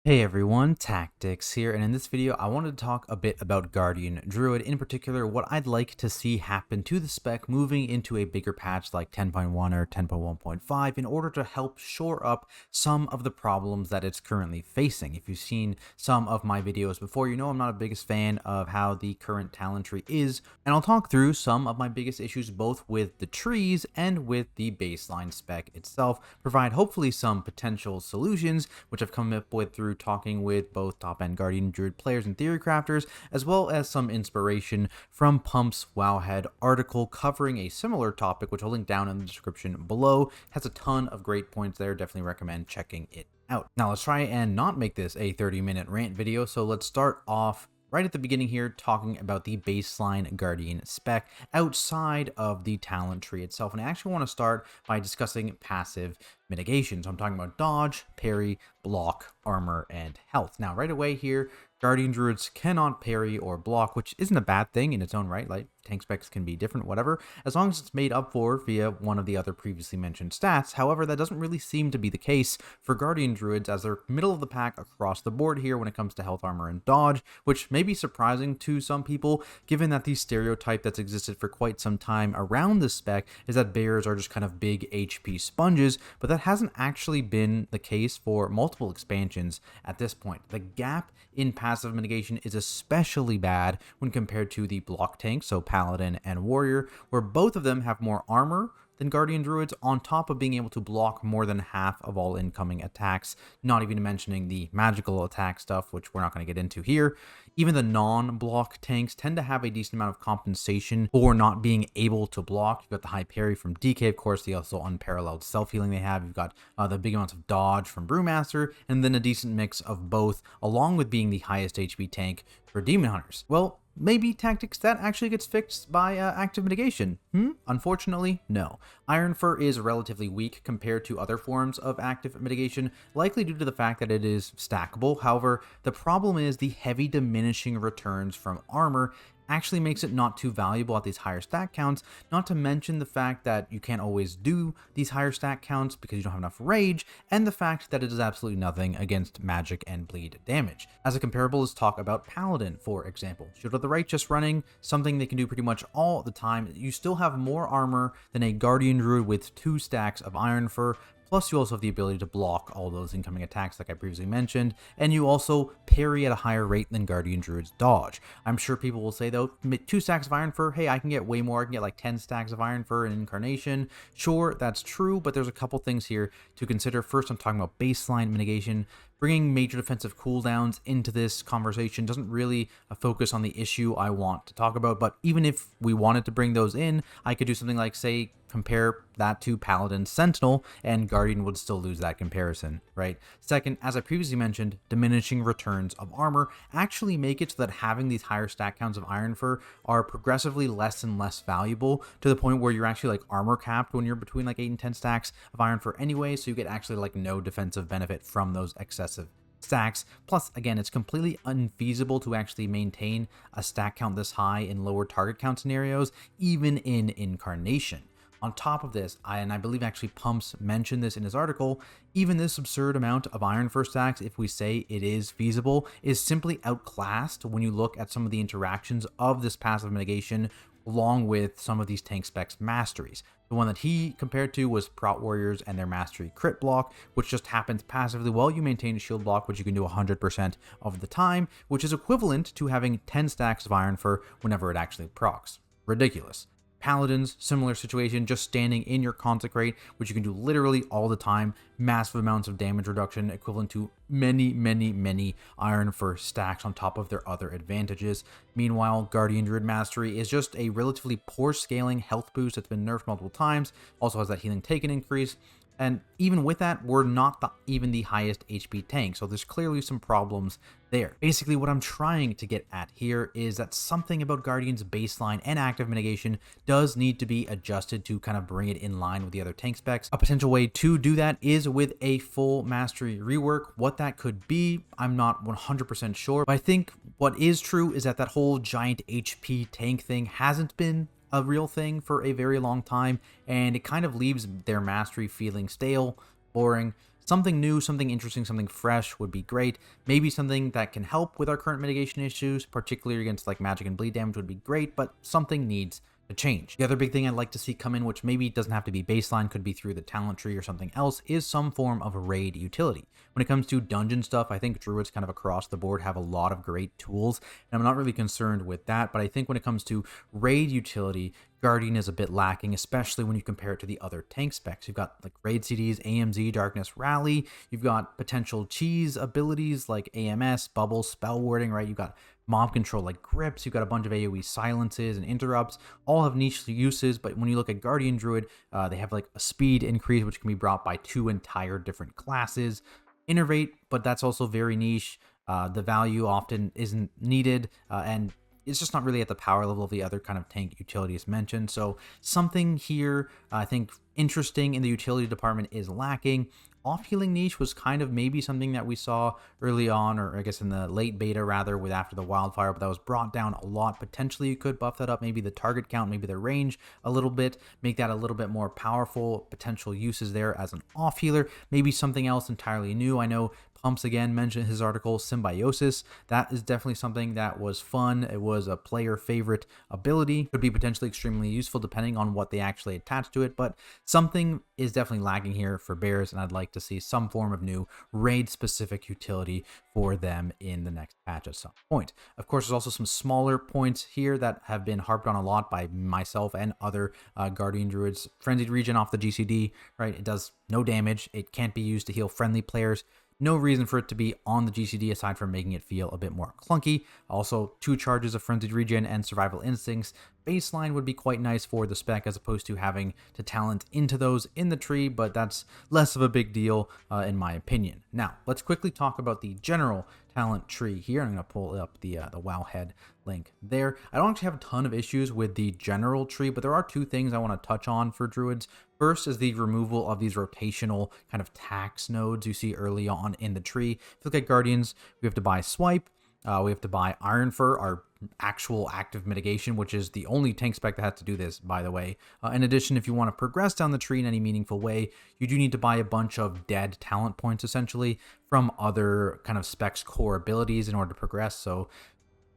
Hey everyone, Tactics here, and in this video I wanted to talk a bit about Guardian Druid, in particular what I'd like to see happen to the spec moving into a bigger patch like 10.1 or 10.1.5 in order to help shore up some of the problems that it's currently facing. If you've seen some of my videos before, you know I'm not a biggest fan of how the current talent tree is, and I'll talk through some of my biggest issues both with the trees and with the baseline spec itself, provide hopefully some potential solutions which I've come up with through talking with both top-end Guardian Druid players and theory crafters, as well as some inspiration from Pump's Wowhead article covering a similar topic, which I'll link down in the description below. It has a ton of great points there. Definitely recommend checking it out. Now let's try and not make this a 30-minute rant video, so let's start off right at the beginning here, talking about the baseline Guardian spec outside of the talent tree itself. And I actually want to start by discussing passive mitigation. So I'm talking about dodge, parry, block, armor, and health. Now, right away here, Guardian Druids cannot parry or block, which isn't a bad thing in its own right. Like, tank specs can be different, whatever, as long as it's made up for via one of the other previously mentioned stats. However, that doesn't really seem to be the case for Guardian Druids, as they're middle of the pack across the board here when it comes to health, armor, and dodge, which may be surprising to some people, given that the stereotype that's existed for quite some time around this spec is that bears are just kind of big HP sponges, but that hasn't actually been the case for multiple expansions at this point. The gap in passive mitigation is especially bad when compared to the block tanks, so Paladin and Warrior, where both of them have more armor than Guardian Druids, on top of being able to block more than half of all incoming attacks, not even mentioning the magical attack stuff, which we're not going to get into here. Even the non-block tanks tend to have a decent amount of compensation for not being able to block. You've got the high parry from DK, of course, the also unparalleled self-healing they have. You've got the big amounts of dodge from Brewmaster, and then a decent mix of both, along with being the highest HP tank for Demon Hunters. Well, maybe tactics that actually gets fixed by active mitigation. Unfortunately, no. Iron Fur is relatively weak compared to other forms of active mitigation, likely due to the fact that it is stackable. However, the problem is the heavy diminishing returns from armor actually makes it not too valuable at these higher stat counts, not to mention the fact that you can't always do these higher stat counts because you don't have enough rage, and the fact that it does absolutely nothing against magic and bleed damage. As a comparable, let's talk about Paladin, for example. Shield of the Righteous running, something they can do pretty much all the time. You still have more armor than a Guardian Druid with 2 stacks of Iron Fur, plus you also have the ability to block all those incoming attacks like I previously mentioned, and you also parry at a higher rate than Guardian Druid's dodge. I'm sure people will say though, 2 stacks of Iron Fur, hey, I can get way more, I can get like 10 stacks of Iron Fur in Incarnation. Sure, that's true, but there's a couple things here to consider. First, I'm talking about baseline mitigation. Bringing major defensive cooldowns into this conversation doesn't really focus on the issue I want to talk about, but even if we wanted to bring those in, I could do something like, say, compare that to Paladin Sentinel, and Guardian would still lose that comparison, right? Second, as I previously mentioned, diminishing returns of armor actually make it so that having these higher stat counts of Iron Fur are progressively less and less valuable, to the point where you're actually like armor capped when you're between like 8 and 10 stacks of Iron Fur anyway, so you get actually like no defensive benefit from those excessive stacks. Plus, again, it's completely unfeasible to actually maintain a stack count this high in lower target count scenarios, even in Incarnation. On top of this, I believe actually Pumps mentioned this in his article, even this absurd amount of Iron Fur stacks, if we say it is feasible, is simply outclassed when you look at some of the interactions of this passive mitigation along with some of these tank specs masteries. The one that he compared to was Prot Warriors and their mastery crit block, which just happens passively while you maintain a shield block, which you can do 100% of the time, which is equivalent to having 10 stacks of Iron Fur whenever it actually procs. Ridiculous. Paladins, similar situation, just standing in your Consecrate, which you can do literally all the time, massive amounts of damage reduction, equivalent to many Iron Fur stacks on top of their other advantages. Meanwhile, Guardian Druid Mastery is just a relatively poor scaling health boost that's been nerfed multiple times, also has that healing taken increase, and even with that, we're not even the highest HP tank, so there's clearly some problems there. Basically, what I'm trying to get at here is that something about Guardian's baseline and active mitigation does need to be adjusted to kind of bring it in line with the other tank specs. A potential way to do that is with a full mastery rework. What that could be, I'm not 100% sure, but I think what is true is that whole giant HP tank thing hasn't been a real thing for a very long time, and it kind of leaves their mastery feeling stale, boring. something new, something interesting, something fresh would be great. Maybe something that can help with our current mitigation issues, particularly against like magic and bleed damage would be great, but something needs to change. The other big thing I'd like to see come in, which maybe doesn't have to be baseline, could be through the talent tree or something else, is some form of raid utility. When it comes to dungeon stuff, I think druids kind of across the board have a lot of great tools, and I'm not really concerned with that, but I think when it comes to raid utility, Guardian is a bit lacking, especially when you compare it to the other tank specs. You've got like raid CDs, AMZ, Darkness Rally. You've got potential cheese abilities like AMS, Bubble, Spell Warding, right? You've got mob control like grips. You've got a bunch of AoE silences and interrupts. All have niche uses, but when you look at Guardian Druid, they have like a speed increase, which can be brought by 2 entire different classes. Innervate, but that's also very niche. The value often isn't needed, and it's just not really at the power level of the other kind of tank utilities mentioned. So something here, I think, interesting in the utility department is lacking. Off-healing niche was kind of maybe something that we saw early on, or I guess in the late beta rather, with after the wildfire, but that was brought down a lot. Potentially you could buff that up, maybe the target count, maybe the range a little bit, make that a little bit more powerful. Potential uses there as an off-healer, maybe something else entirely new. I know Pumps again mentioned his article Symbiosis. That is definitely something that was fun. It was a player favorite ability. Could be potentially extremely useful depending on what they actually attach to it, but something is definitely lagging here for bears, and I'd like to see some form of new raid specific utility for them in the next patch at some point. Of course, there's also some smaller points here that have been harped on a lot by myself and other Guardian Druids. Frenzied Regen off the GCD, right? It does no damage. It can't be used to heal friendly players. No reason for it to be on the GCD aside from making it feel a bit more clunky. Also, 2 charges of Frenzied Regen and Survival Instincts. Baseline would be quite nice for the spec as opposed to having to talent into those in the tree, but that's less of a big deal in my opinion. Now, let's quickly talk about the general talent tree here. I'm going to pull up the Wowhead link there. I don't actually have a ton of issues with the general tree, but there are 2 things I want to touch on for druids. First is the removal of these rotational kind of tax nodes you see early on in the tree. If you look at Guardians, we have to buy Swipe, we have to buy Iron Fur, our actual active mitigation, which is the only tank spec that has to do this, by the way. In addition, if you want to progress down the tree in any meaningful way, you do need to buy a bunch of dead talent points, essentially, from other kind of specs core abilities in order to progress. So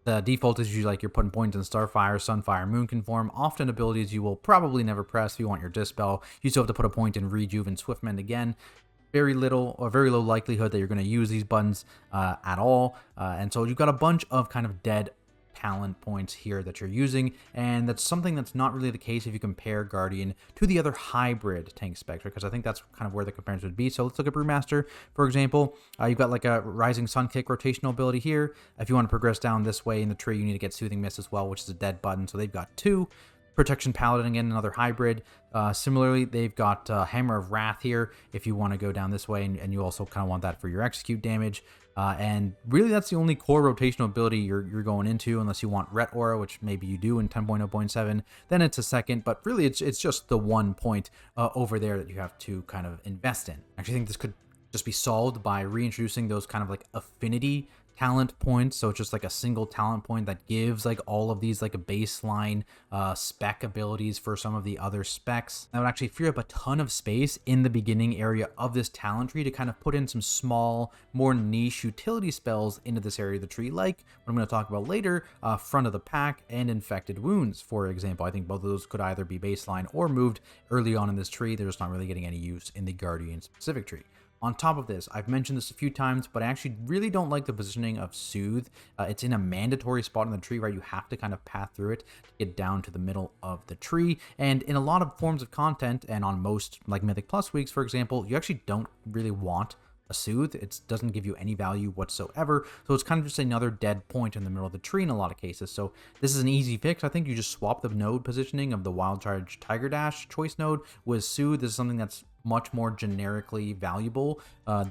the default is usually like you're putting points in Starfire, Sunfire, Moon Conform. Often abilities you will probably never press if you want your Dispel. You still have to put a point in Rejuve and Swiftmend again. Very little or very low likelihood that you're going to use these buttons at all. And so you've got a bunch of kind of dead talent points here that you're using, and that's something that's not really the case if you compare Guardian to the other hybrid tank specs, because I think that's kind of where the comparison would be. So let's look at Brewmaster, for example. You've got like a Rising Sun Kick rotational ability here. If you want to progress down this way in the tree, you need to get Soothing Mist as well, which is a dead button. So they've got 2. Protection Paladin, again, another hybrid. Similarly, they've got Hammer of Wrath here if you want to go down this way, and you also kind of want that for your execute damage. And really, that's the only core rotational ability you're going into, unless you want Ret Aura, which maybe you do in 10.0.7. Then it's a second, but really, it's just the 1 point over there that you have to kind of invest in. I actually think this could just be solved by reintroducing those kind of like affinity talent points. So it's just like a single talent point that gives like all of these like a baseline spec abilities for some of the other specs. That would actually free up a ton of space in the beginning area of this talent tree to kind of put in some small, more niche utility spells into this area of the tree, like what I'm going to talk about later, Front of the Pack and Infected Wounds, for example. I think both of those could either be baseline or moved early on in this tree. They're just not really getting any use in the Guardian specific tree. On top of this, I've mentioned this a few times, but I actually really don't like the positioning of Soothe. It's in a mandatory spot in the tree, right? You have to kind of path through it to get down to the middle of the tree. And in a lot of forms of content, and on most like Mythic Plus weeks, for example, you actually don't really want a Soothe. It doesn't give you any value whatsoever. So it's kind of just another dead point in the middle of the tree in a lot of cases. So this is an easy fix. I think you just swap the node positioning of the Wild Charge Tiger Dash choice node with Soothe. This is something that's much more generically valuable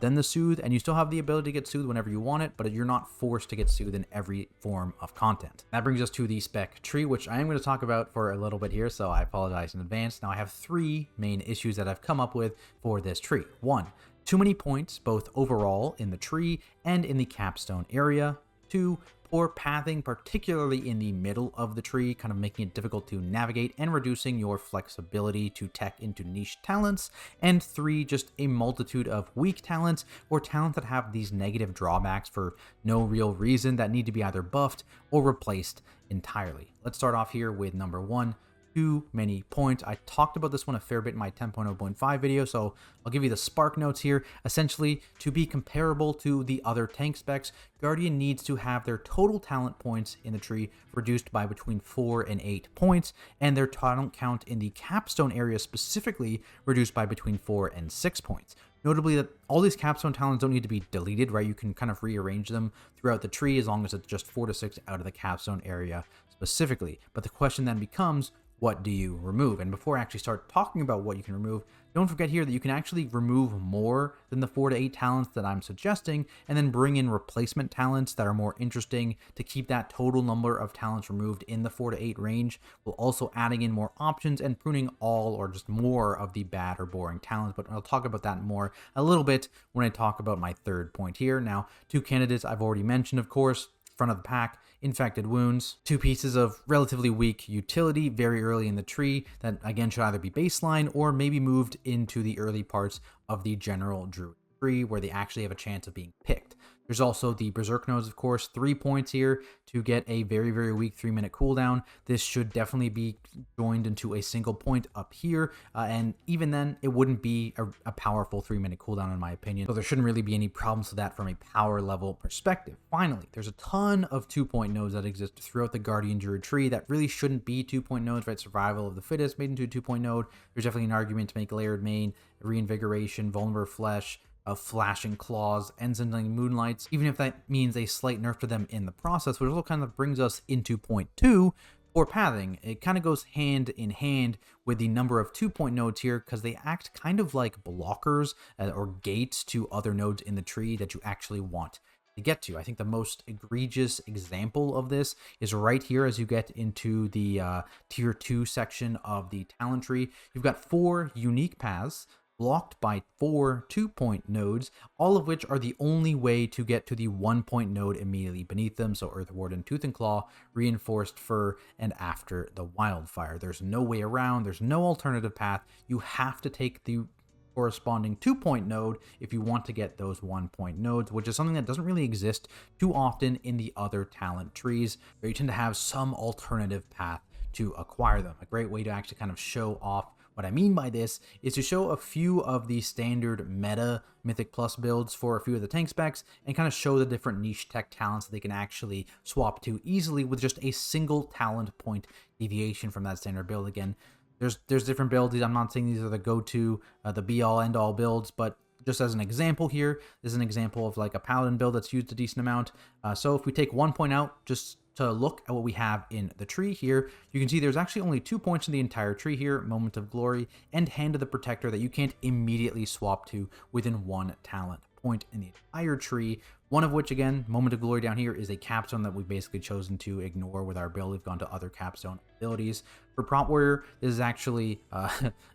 than the Soothe, and you still have the ability to get Soothe whenever you want it, but you're not forced to get Soothe in every form of content. That brings us to the spec tree, which I am going to talk about for a little bit here, so I apologize in advance. Now I have 3 main issues that I've come up with for this tree. 1, too many points, both overall in the tree and in the capstone area. 2, poor pathing, particularly in the middle of the tree, kind of making it difficult to navigate and reducing your flexibility to tech into niche talents. And 3, just a multitude of weak talents or talents that have these negative drawbacks for no real reason that need to be either buffed or replaced entirely. Let's start off here with number 1. Too many points. I talked about this one a fair bit in my 10.0.5 video, so I'll give you the spark notes here. Essentially, to be comparable to the other tank specs, Guardian needs to have their total talent points in the tree reduced by between 4 and 8 points, and their talent count in the capstone area specifically reduced by between 4 and 6 points. Notably that all these capstone talents don't need to be deleted, right? You can kind of rearrange them throughout the tree as long as it's just 4 to 6 out of the capstone area specifically. But the question then becomes, what do you remove? And before I actually start talking about what you can remove, don't forget here that you can actually remove more than the 4 to 8 talents that I'm suggesting, and then bring in replacement talents that are more interesting to keep that total number of talents removed in the 4 to 8 range, while also adding in more options and pruning all or just more of the bad or boring talents. But I'll talk about that more a little bit when I talk about my third point here. Now, 2 candidates I've already mentioned, of course. Front of the pack, infected wounds, 2 pieces of relatively weak utility very early in the tree that again should either be baseline or maybe moved into the early parts of the general Druid tree where they actually have a chance of being picked. There's also the Berserk nodes, of course, 3 points here to get a very, very weak 3-minute cooldown. This should definitely be joined into a single point up here, and even then, it wouldn't be a powerful 3-minute cooldown in my opinion, so there shouldn't really be any problems with that from a power level perspective. Finally, there's a ton of 2-point nodes that exist throughout the Guardian Druid tree that really shouldn't be 2-point nodes, right? Survival of the fittest made into a 2-point node. There's definitely an argument to make Layered Mane, Reinvigoration, Vulnerable Flesh, Flashing Claws, Ensigning Moonlights, even if that means a slight nerf to them in the process, which also kind of brings us into point 2, or pathing. It kind of goes hand in hand with the number of 2-point nodes here because they act kind of like blockers or gates to other nodes in the tree that you actually want to get to. I think the most egregious example of this is right here as you get into the tier 2 section of the talent tree. You've got 4 unique paths blocked by 4 2-point nodes, all of which are the only way to get to the 1-point node immediately beneath them. So Earth Warden, Tooth and Claw, Reinforced Fur, and After the Wildfire. There's no way around. There's no alternative path. You have to take the corresponding 2-point node if you want to get those 1-point nodes, which is something that doesn't really exist too often in the other talent trees, where you tend to have some alternative path to acquire them. A great way to actually kind of show off what I mean by this is to show a few of the standard meta Mythic Plus builds for a few of the tank specs and kind of show the different niche tech talents that they can actually swap to easily with just a single talent point deviation from that standard build. Again, there's different builds. I'm not saying these are the go-to, the be-all, end-all builds, but just as an example here, this is an example of like a Paladin build that's used a decent amount. So if we take 1 point out, just to look at what we have in the tree here, you can see there's actually only 2 points in the entire tree here, Moment of Glory and Hand of the Protector, that you can't immediately swap to within 1 talent point in the entire tree. One of which, again, Moment of Glory down here is a capstone that we've basically chosen to ignore with our build. We've gone to other capstone abilities. For Prop Warrior, this is actually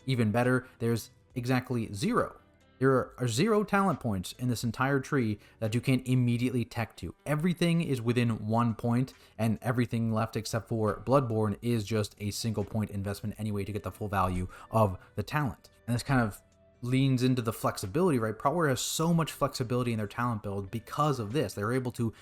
even better. There's exactly 0. There are 0 talent points in this entire tree that you can't immediately tech to. Everything is within 1 point, and everything left except for Bloodborne is just a single point investment anyway to get the full value of the talent. And this kind of leans into the flexibility, right? Prop Warrior has so much flexibility in their talent build because of this. They're able to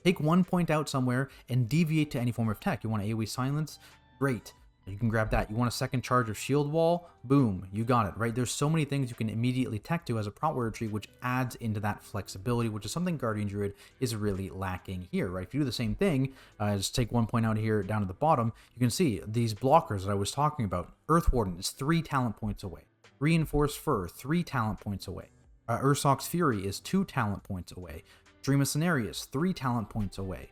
take 1 point out somewhere and deviate to any form of tech. You want AoE silence? Great. You can grab that. You want a second charge of shield wall? Boom, you got it, right? There's so many things you can immediately tech to as a Prop Warrior tree, which adds into that flexibility, which is something Guardian Druid is really lacking here, right? If you do the same thing, just take 1 point out here down at the bottom, you can see these blockers that I was talking about. Earth Warden is 3 talent points away. Reinforced Fur, 3 talent points away. Ursoc's Fury is 2 talent points away. Dream of Cenarius, 3 talent points away.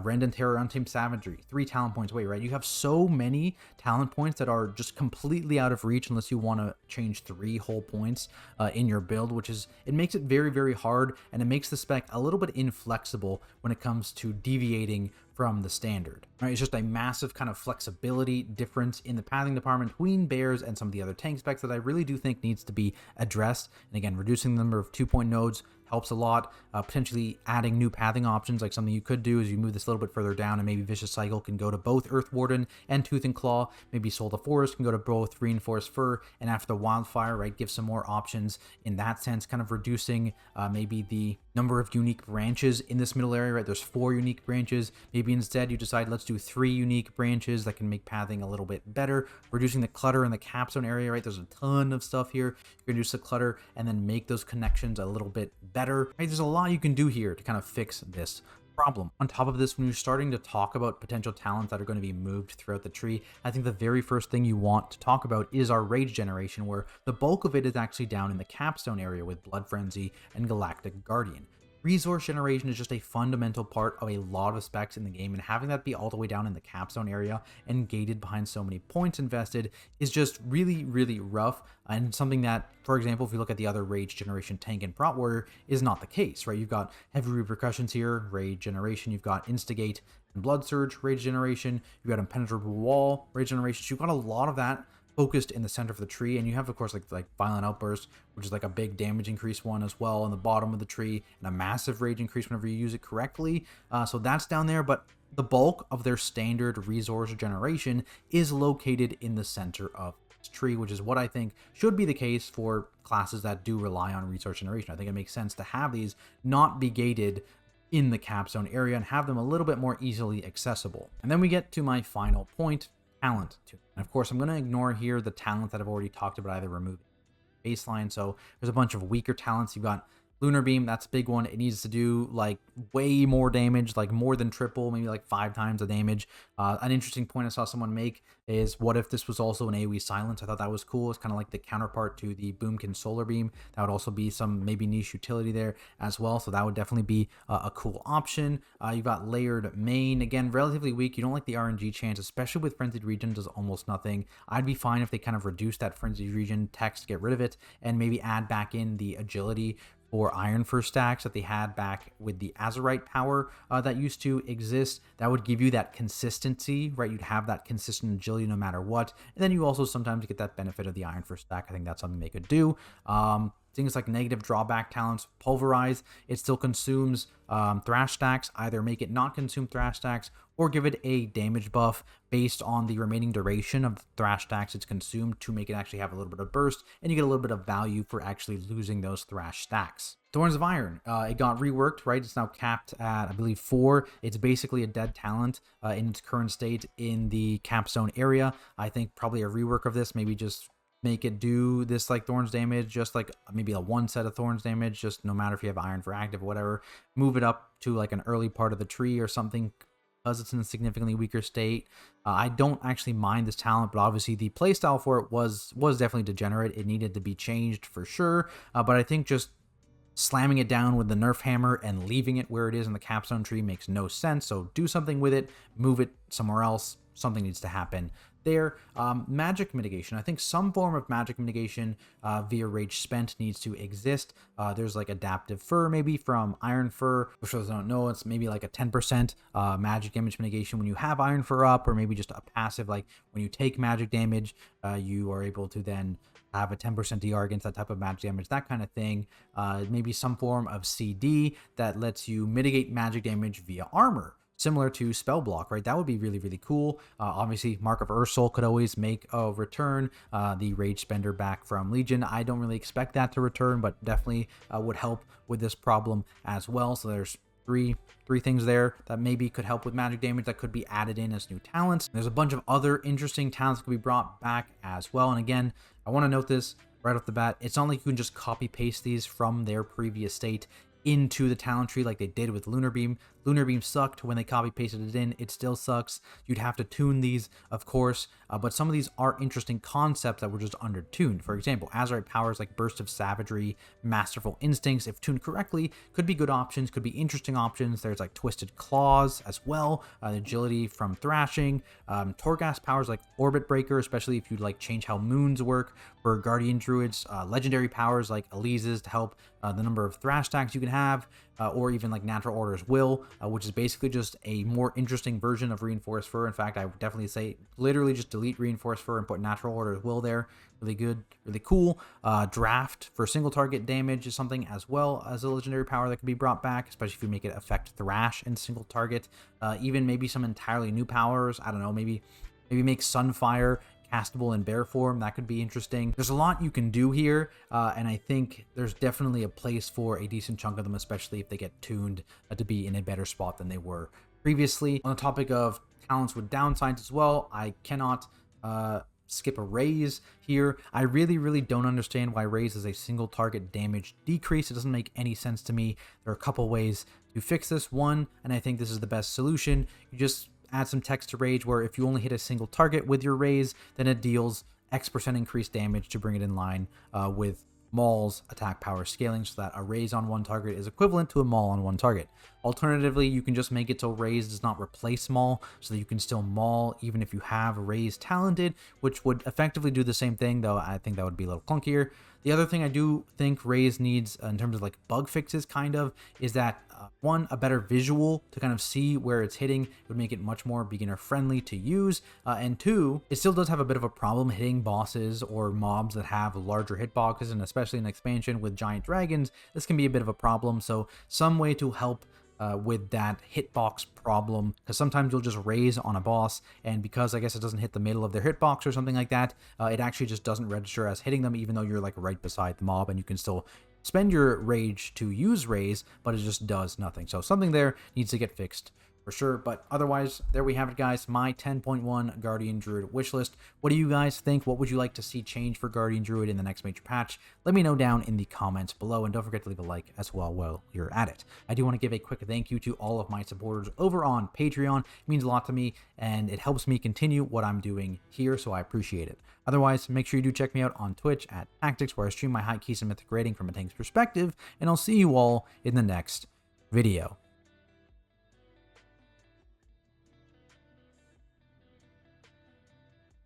Rend and Terror, Untamed Savagery, 3 talent points away, right? You have so many talent points that are just completely out of reach unless you want to change 3 whole points in your build, which is, it makes it very, very hard, and it makes the spec a little bit inflexible when it comes to deviating from the standard, right? It's just a massive kind of flexibility difference in the pathing department between bears and some of the other tank specs that I really do think needs to be addressed. And again, reducing the number of 2-point nodes helps a lot. Potentially adding new pathing options, like something you could do is you move this a little bit further down, and maybe Vicious Cycle can go to both Earth Warden and Tooth and Claw. Maybe Soul of the Forest can go to both Reinforced Fur and After the Wildfire, right? Give some more options in that sense, kind of reducing maybe the number of unique branches in this middle area, right? There's 4 unique branches. Maybe instead you decide let's do 3 unique branches that can make pathing a little bit better, reducing the clutter in the capstone area, right? There's a ton of stuff here. You can reduce the clutter and then make those connections a little bit better, right? There's a lot you can do here to kind of fix this problem. On top of this, when you're starting to talk about potential talents that are going to be moved throughout the tree, I think the very first thing you want to talk about is our rage generation, where the bulk of it is actually down in the capstone area with Blood Frenzy and Galactic Guardian. Resource generation is just a fundamental part of a lot of specs in the game, and having that be all the way down in the capstone area and gated behind so many points invested is just really, really rough, and something that, for example, if you look at the other rage generation tank and Prot Warrior, is not the case, right? You've got heavy repercussions here, rage generation, you've got Instigate and Blood Surge, rage generation, you've got Impenetrable Wall, rage generation, so you've got a lot of that focused in the center of the tree, and you have, of course, like Violent Outburst, which is like a big damage increase one as well on the bottom of the tree, and a massive rage increase whenever you use it correctly. So that's down there, but the bulk of their standard resource generation is located in the center of this tree, which is what I think should be the case for classes that do rely on resource generation. I think it makes sense to have these not be gated in the capstone area and have them a little bit more easily accessible. And then we get to my final point, talent too. And of course, I'm going to ignore here the talent that I've already talked about, either removing baseline. So there's a bunch of weaker talents. You've got Lunar Beam, that's a big one. It needs to do like way more damage, like more than triple, maybe like 5 times the damage. An interesting point I saw someone make is, what if this was also an AoE silence? I thought that was cool. It's kind of like the counterpart to the Boomkin Solar Beam. That would also be some maybe niche utility there as well. So that would definitely be a cool option. You've got Layered Main, again, relatively weak. You don't like the RNG chance, especially with Frenzied Region, does almost nothing. I'd be fine if they kind of reduce that Frenzied Region text, get rid of it, and maybe add back in the agility or Iron Fur stacks that they had back with the Azurite power that used to exist. That would give you that consistency, right? You'd have that consistent agility no matter what. And then you also sometimes get that benefit of the Iron Fur stack. I think that's something they could do. Things like negative drawback talents, Pulverize, it still consumes Thrash stacks. Either make it not consume Thrash stacks or give it a damage buff based on the remaining duration of the Thrash stacks it's consumed to make it actually have a little bit of burst, and you get a little bit of value for actually losing those Thrash stacks. Thorns of Iron, it got reworked, right? It's now capped at, I believe, 4. It's basically a dead talent in its current state in the capstone area. I think probably a rework of this, maybe just make it do this like Thorns damage, just like maybe a 1 set of Thorns damage, just no matter if you have Iron for active or whatever. Move it up to like an early part of the tree or something, because it's in a significantly weaker state. I don't actually mind this talent, but obviously the playstyle for it was definitely degenerate. It needed to be changed for sure, but I think just slamming it down with the nerf hammer and leaving it where it is in the capstone tree makes no sense. So do something with it, move it somewhere else. Something needs to happen there. Magic mitigation. I think some form of magic mitigation via Rage Spent needs to exist. There's like Adaptive Fur maybe from Iron Fur. For those who don't know, it's maybe like a 10% magic damage mitigation when you have Iron Fur up, or maybe just a passive, like when you take magic damage, you are able to then have a 10% DR against that type of magic damage, that kind of thing. Maybe some form of CD that lets you mitigate magic damage via armor, similar to Spell Block, right? That would be really, really cool. Obviously, Mark of Ursul could always make a return. The Rage Spender back from Legion, I don't really expect that to return, but definitely would help with this problem as well. So there's three things there that maybe could help with magic damage that could be added in as new talents. There's a bunch of other interesting talents that could be brought back as well. And again, I want to note this right off the bat. It's not like you can just copy paste these from their previous state into the talent tree like they did with Lunar Beam. Lunar Beam sucked when they copy pasted it in. It still sucks. You'd have to tune these, of course, but some of these are interesting concepts that were just under-tuned. For example, Azurite powers like Burst of Savagery, Masterful Instincts, if tuned correctly, could be good options, could be interesting options. There's like Twisted Claws as well, agility from Thrashing, Torghast powers like Orbit Breaker, especially if you like change how moons work, for Guardian Druids, legendary powers like Elise's to help the number of thrash stacks you can have, or even like Natural Order's Will, which is basically just a more interesting version of Reinforced Fur. In fact, I would definitely say literally just delete Reinforced Fur and put Natural Order's Will there. Really good, really cool. Draft for single target damage is something as well as a legendary power that can be brought back, especially if you make it affect Thrash and single target. Even maybe some entirely new powers. I don't know, maybe make Sunfire castable in bear form. That could be interesting. There's a lot you can do here, and I think there's definitely a place for a decent chunk of them, especially if they get tuned to be in a better spot than they were previously. On the topic of talents with downsides as well, I cannot skip a raise here. I really don't understand why raise is a single target damage decrease. It doesn't make any sense to me. There are a couple ways to fix this. One, and I think this is the best solution, you just add some text to rage where if you only hit a single target with your raise, then it deals X% increased damage to bring it in line with Maul's attack power scaling, so that a raise on one target is equivalent to a Maul on one target. Alternatively, you can just make it so raise does not replace Maul, so that you can still Maul even if you have raise talented, which would effectively do the same thing, though I think that would be a little clunkier. The other thing I do think raise needs in terms of like bug fixes kind of is that one, a better visual to kind of see where it's hitting. It would make it much more beginner friendly to use, and two, it still does have a bit of a problem hitting bosses or mobs that have larger hitboxes, and especially in expansion with giant dragons, this can be a bit of a problem. So some way to help with that hitbox problem, because sometimes you'll just raise on a boss, and because I guess it doesn't hit the middle of their hitbox or something like that, it actually just doesn't register as hitting them, even though you're like right beside the mob and you can still spend your rage to use raise, but it just does nothing. So something there needs to get fixed for sure. But otherwise, there we have it, guys. My 10.1 Guardian Druid wishlist. What do you guys think? What would you like to see change for Guardian Druid in the next major patch? Let me know down in the comments below, and don't forget to leave a like as well while you're at it. I do want to give a quick thank you to all of my supporters over on Patreon. It means a lot to me, and it helps me continue what I'm doing here, so I appreciate it. Otherwise, make sure you do check me out on Twitch at Tactics, where I stream my high keys and mythic rating from a tank's perspective, and I'll see you all in the next video.